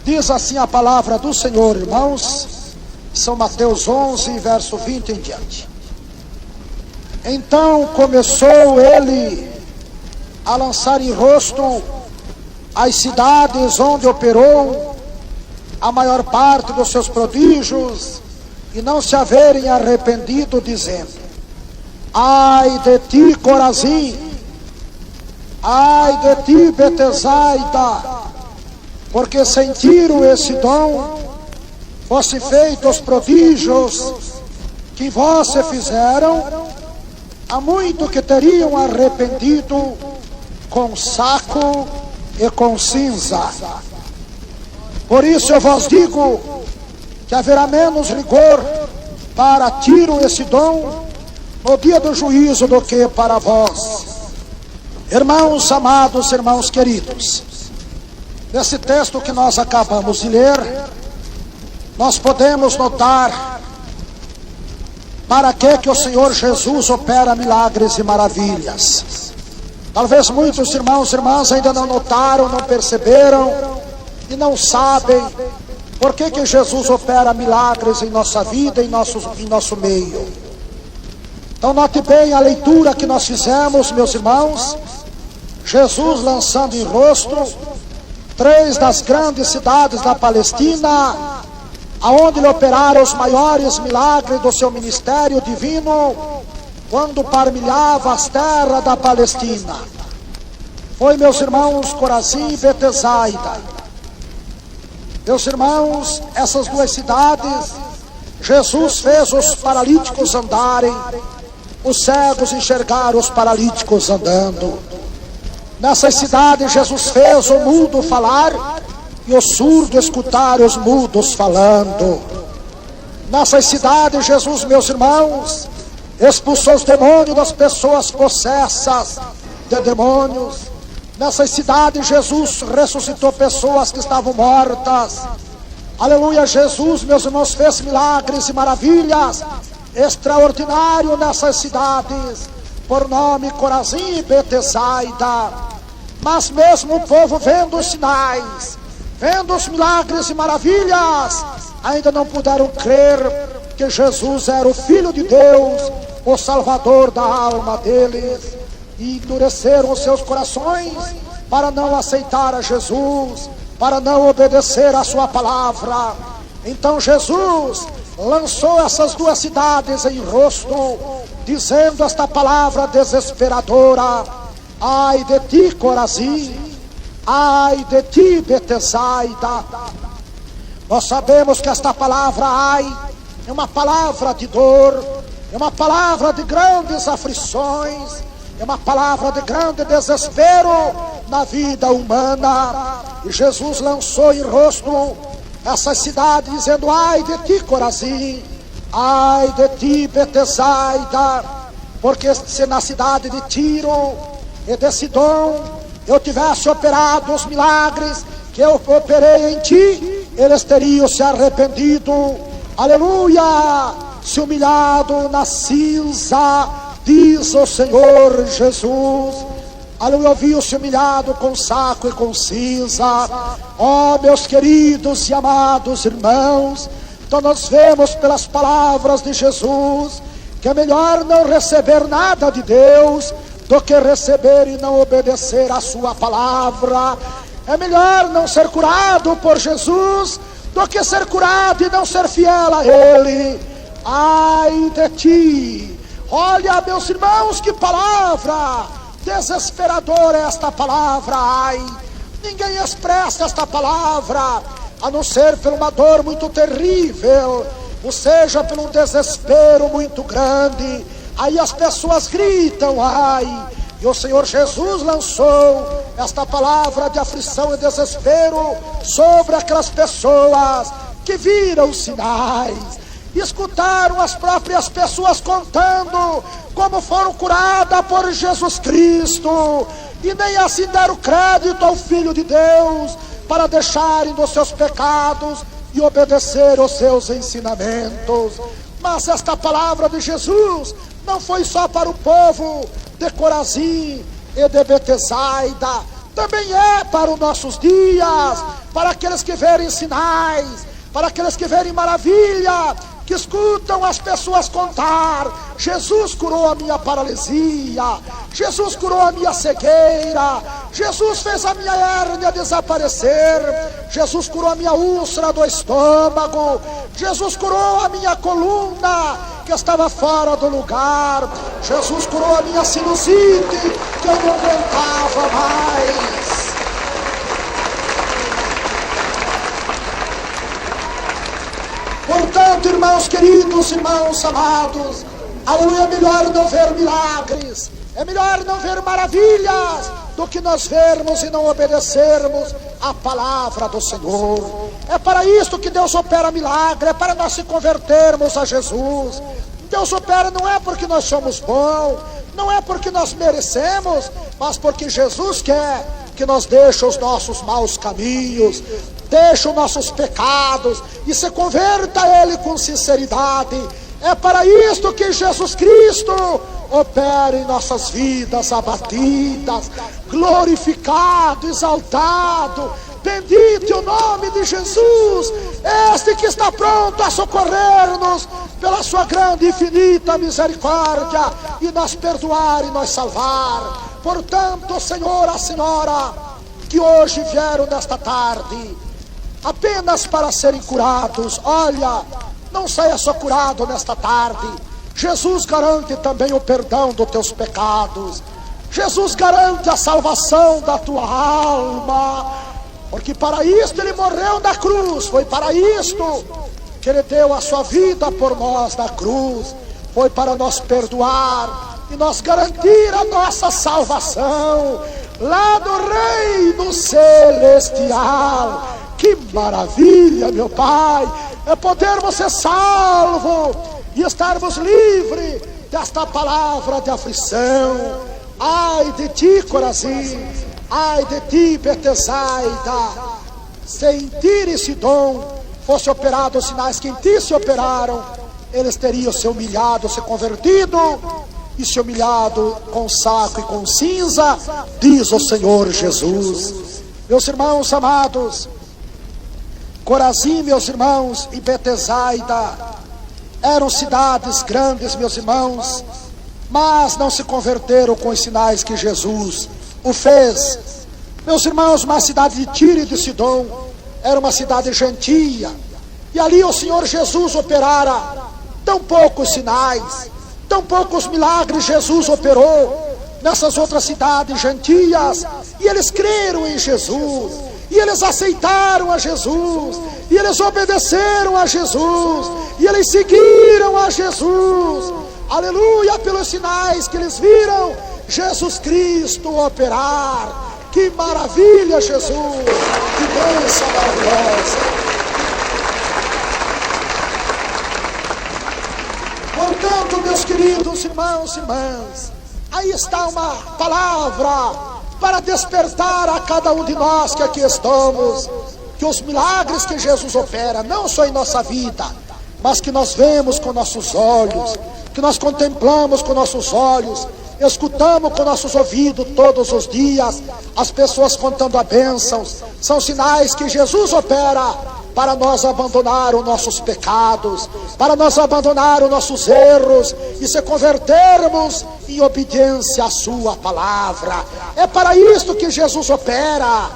Diz assim a palavra do Senhor, irmãos, São Mateus 11, verso 20 em diante. Então começou ele a lançar em rosto as cidades onde operou a maior parte dos seus prodígios, e não se haverem arrependido, dizendo: ai de ti, Corazim! Ai de ti, Betsaida! Porque sem Tiro esse dom fosse feito os prodígios que vós se fizeram, há muito que teriam arrependido com saco e com cinza. Por isso eu vos digo que haverá menos rigor para Tiro esse dom no dia do juízo do que para vós. Irmãos amados, irmãos queridos, nesse texto que nós acabamos de ler, nós podemos notar para que o Senhor Jesus opera milagres e maravilhas. Talvez muitos irmãos e irmãs ainda não notaram, não perceberam e não sabem por que Jesus opera milagres em nossa vida, em nosso meio. Então note bem a leitura que nós fizemos, meus irmãos. Jesus lançando em rosto 3 das grandes cidades da Palestina, aonde ele operara os maiores milagres do seu ministério divino, quando parmilhava as terras da Palestina. Foi, meus irmãos, Corazim e Betsaida. Meus irmãos, essas 2 cidades, Jesus fez os paralíticos andarem, os cegos enxergar os paralíticos andando. Nessas cidades Jesus fez o mudo falar e o surdo escutar os mudos falando. Nessas cidades Jesus, meus irmãos, expulsou os demônios das pessoas possessas de demônios. Nessas cidades Jesus ressuscitou pessoas que estavam mortas. Aleluia, Jesus, meus irmãos, fez milagres e maravilhas extraordinários nessas cidades, por nome Corazim e Betsaida. Mas mesmo o povo vendo os sinais, vendo os milagres e maravilhas, ainda não puderam crer que Jesus era o Filho de Deus, o Salvador da alma deles, e endureceram os seus corações para não aceitar a Jesus, para não obedecer a sua palavra. Então Jesus lançou essas 2 cidades em rosto, dizendo esta palavra desesperadora: ai de ti, Corazim! Ai de ti, Betsaida! Nós sabemos que esta palavra ai é uma palavra de dor, é uma palavra de grandes aflições, é uma palavra de grande desespero na vida humana. E Jesus lançou em rosto essas cidades, dizendo: ai de ti, Corazim! Ai de ti, Betsaida! Porque se na cidade de Tiro e de Sidom eu tivesse operado os milagres que eu operei em ti, eles teriam se arrependido, aleluia, se humilhado na cinza, diz o Senhor Jesus. Aleluia, ouviu-se humilhado com saco e com cinza. Ó, meus queridos e amados irmãos, então nós vemos pelas palavras de Jesus que é melhor não receber nada de Deus do que receber e não obedecer a sua palavra. É melhor não ser curado por Jesus do que ser curado e não ser fiel a Ele. Ai de ti! Olha, meus irmãos, que palavra desesperadora é esta palavra, ai! Ninguém expressa esta palavra, a não ser por uma dor muito terrível, ou seja, por um desespero muito grande. Aí as pessoas gritam, ai! E o Senhor Jesus lançou esta palavra de aflição e desespero sobre aquelas pessoas que viram os sinais, escutaram as próprias pessoas contando como foram curadas por Jesus Cristo, e nem assim deram crédito ao Filho de Deus para deixarem dos seus pecados e obedecer aos seus ensinamentos. Mas esta palavra de Jesus não foi só para o povo de Corazim e de Betsaida, também é para os nossos dias, para aqueles que verem sinais, para aqueles que verem maravilha, que escutam as pessoas contar: Jesus curou a minha paralisia, Jesus curou a minha cegueira, Jesus fez a minha hérnia desaparecer, Jesus curou a minha úlcera do estômago, Jesus curou a minha coluna que estava fora do lugar, Jesus curou a minha sinusite que eu não aguentava mais. Portanto, irmãos queridos, irmãos amados, aleluia, é melhor não ver milagres, é melhor não ver maravilhas, do que nós vermos e não obedecermos a palavra do Senhor. É para isto que Deus opera milagre, é para nós se convertermos a Jesus. Deus opera não é porque nós somos bons, não é porque nós merecemos, mas porque Jesus quer que nós deixemos os nossos maus caminhos, deixe os nossos pecados e se converta a Ele com sinceridade. É para isto que Jesus Cristo opera em nossas vidas abatidas, glorificado, exaltado, bendito o nome de Jesus, este que está pronto a socorrer-nos pela sua grande e infinita misericórdia, e nos perdoar e nos salvar. Portanto, Senhor, a Senhora, que hoje vieram nesta tarde, apenas para serem curados, olha, não saia só curado nesta tarde. Jesus garante também o perdão dos teus pecados, Jesus garante a salvação da tua alma, porque para isto Ele morreu na cruz, foi para isto que Ele deu a sua vida por nós na cruz, foi para nos perdoar e nos garantir a nossa salvação lá do reino celestial. Que maravilha, meu Pai, é podermos ser salvos e estarmos livres desta palavra de aflição. Ai de ti, Corazim, ai de ti, Betsaida, se em Tiro e Sidom fosse operado os sinais que em ti se operaram, eles teriam se humilhado, se convertido e se humilhado com saco e com cinza, diz o Senhor Jesus. Meus irmãos amados, Corazim, meus irmãos, e Betsaida eram cidades grandes, meus irmãos, mas não se converteram com os sinais que Jesus o fez. Meus irmãos, uma cidade de Tiro e de Sidom era uma cidade gentia, e ali o Senhor Jesus operara tão poucos sinais, tão poucos milagres Jesus operou nessas outras cidades gentias, e eles creram em Jesus, e eles aceitaram a Jesus, e eles obedeceram a Jesus, e eles seguiram a Jesus, aleluia, pelos sinais que eles viram Jesus Cristo operar. Que maravilha, Jesus, que bênção maravilhosa. Portanto, meus queridos irmãos e irmãs, aí está uma palavra para despertar a cada um de nós que aqui estamos, que os milagres que Jesus opera, não só em nossa vida, mas que nós vemos com nossos olhos, que nós contemplamos com nossos olhos, escutamos com nossos ouvidos todos os dias, as pessoas contando a bênçãos, são sinais que Jesus opera para nós abandonar os nossos pecados, para nós abandonar os nossos erros e se convertermos em obediência à sua palavra. É para isto que Jesus opera.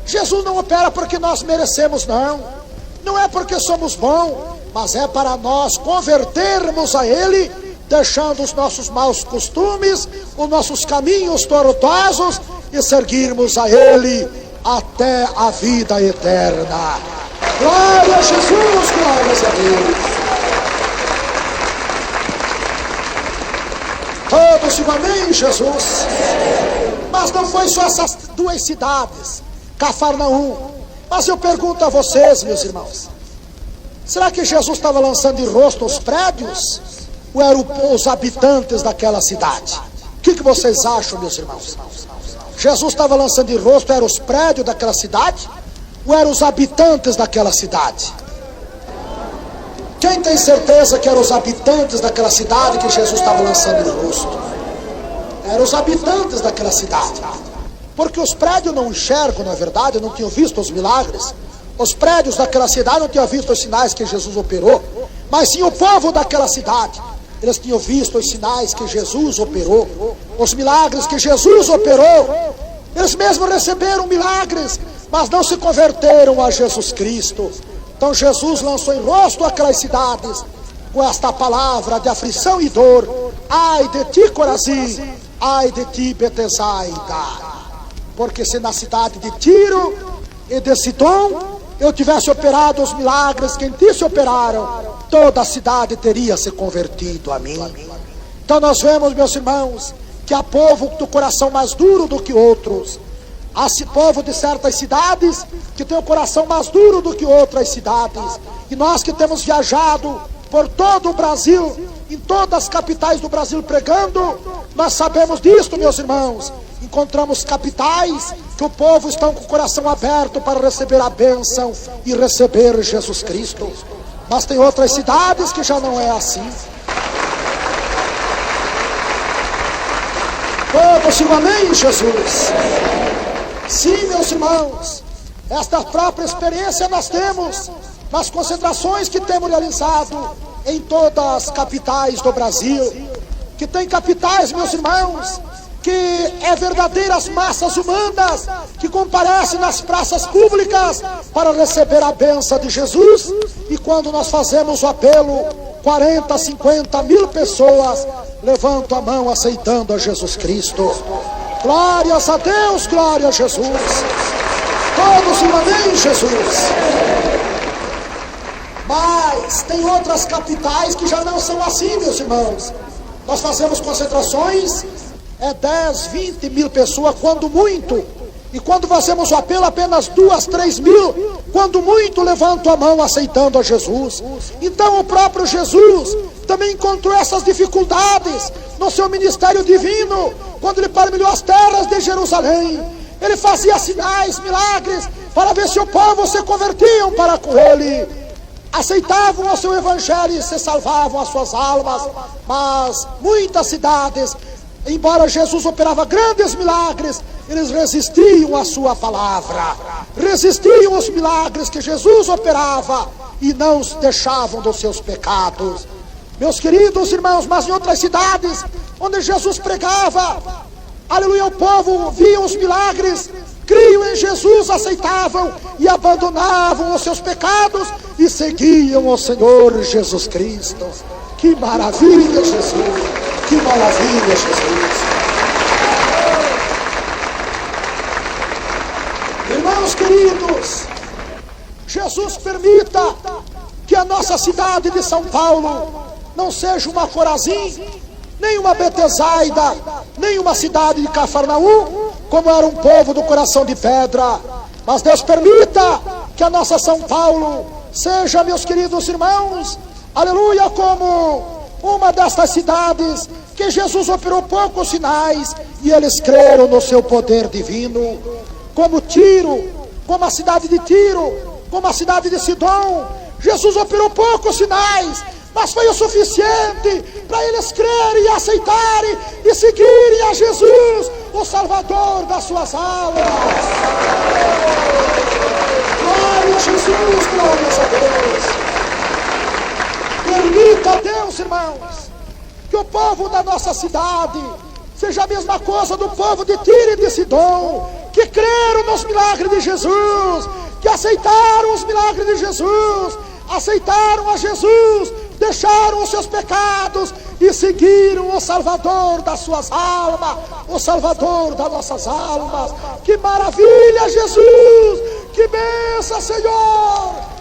Jesus não opera porque nós merecemos, não é porque somos bons, mas é para nós convertermos a Ele, deixando os nossos maus costumes, os nossos caminhos tortuosos e seguirmos a Ele até a vida eterna. Glória a Jesus, glórias a Deus. Todos digam amém, Jesus. Mas não foi só essas duas cidades, Cafarnaum. Mas eu pergunto a vocês, meus irmãos, será que Jesus estava lançando em rosto os prédios? Ou eram os habitantes daquela cidade? O que vocês acham, meus irmãos? Jesus estava lançando em rosto, eram os prédios daquela cidade? Ou eram os habitantes daquela cidade? Quem tem certeza que eram os habitantes daquela cidade que Jesus estava lançando em rosto? Eram os habitantes daquela cidade. porque os prédios não enxergam, na verdade, não tinham visto os milagres. Os prédios daquela cidade não tinham visto os sinais que Jesus operou, mas sim o povo daquela cidade. Eles tinham visto os sinais que Jesus operou, os milagres que Jesus operou. Eles mesmos receberam milagres, mas não se converteram a Jesus Cristo. Então Jesus lançou em rosto aquelas cidades com esta palavra de aflição e dor: ai de ti, Corazim, ai de ti, Betsaida. Porque se na cidade de Tiro e de Sidom eu tivesse operado os milagres que em ti se operaram, toda a cidade teria se convertido a mim. Então nós vemos, meus irmãos, que há povo do coração mais duro do que outros. Há povo de certas cidades que tem o coração mais duro do que outras cidades. E nós que temos viajado por todo o Brasil, em todas as capitais do Brasil pregando, nós sabemos disto, meus irmãos. Encontramos capitais que o povo está com o coração aberto para receber a bênção e receber Jesus Cristo. Mas tem outras cidades que já não é assim. Todos se amém, Jesus. Sim, meus irmãos, esta própria experiência nós temos nas concentrações que temos realizado em todas as capitais do Brasil. Que tem capitais, meus irmãos, que é verdadeiras massas humanas que comparecem nas praças públicas para receber a bênção de Jesus. E quando nós fazemos o apelo, 40, 50 mil pessoas levantam a mão aceitando a Jesus Cristo. Glórias a Deus, glória a Jesus. Todos amém, Jesus. Mas tem outras capitais que já não são assim, meus irmãos. Nós fazemos concentrações, 10, 20 mil pessoas, quando muito. E quando fazemos o apelo, apenas 2, 3 mil, quando muito, levantam a mão aceitando a Jesus. Então o próprio Jesus também encontrou essas dificuldades no seu ministério divino, quando ele partilhou as terras de Jerusalém. Ele fazia sinais, milagres, para ver se o povo se convertiam para com ele, aceitavam o seu evangelho e se salvavam as suas almas. Mas muitas cidades, embora Jesus operava grandes milagres, eles resistiam à sua palavra, resistiam aos milagres que Jesus operava e não os deixavam dos seus pecados. Meus queridos irmãos, mas em outras cidades onde Jesus pregava, aleluia, o povo via os milagres, criam em Jesus, aceitavam e abandonavam os seus pecados e seguiam o Senhor Jesus Cristo. Que maravilha, Jesus! Que maravilha, Jesus! Irmãos queridos, Jesus permita que a nossa cidade de São Paulo não seja uma Corazim, nem uma Betsaida, nem uma cidade de Cafarnaum, como era um povo do coração de pedra. Mas Deus permita que a nossa São Paulo seja, meus queridos irmãos, aleluia, como uma destas cidades que Jesus operou poucos sinais e eles creram no seu poder divino. Como Tiro, como a cidade de Tiro, como a cidade de Sidom, Jesus operou poucos sinais, mas foi o suficiente para eles crerem e aceitarem e seguirem a Jesus, o Salvador das suas almas. Glória a Jesus, glórias a Deus. Permita a Deus, irmãos, que o povo da nossa cidade seja a mesma coisa do povo de Tiro e de Sidom, que creram nos milagres de Jesus, que aceitaram os milagres de Jesus, aceitaram a Jesus, deixaram os seus pecados e seguiram o Salvador das suas almas, o Salvador das nossas almas. Que maravilha, Jesus! Que bênção, Senhor!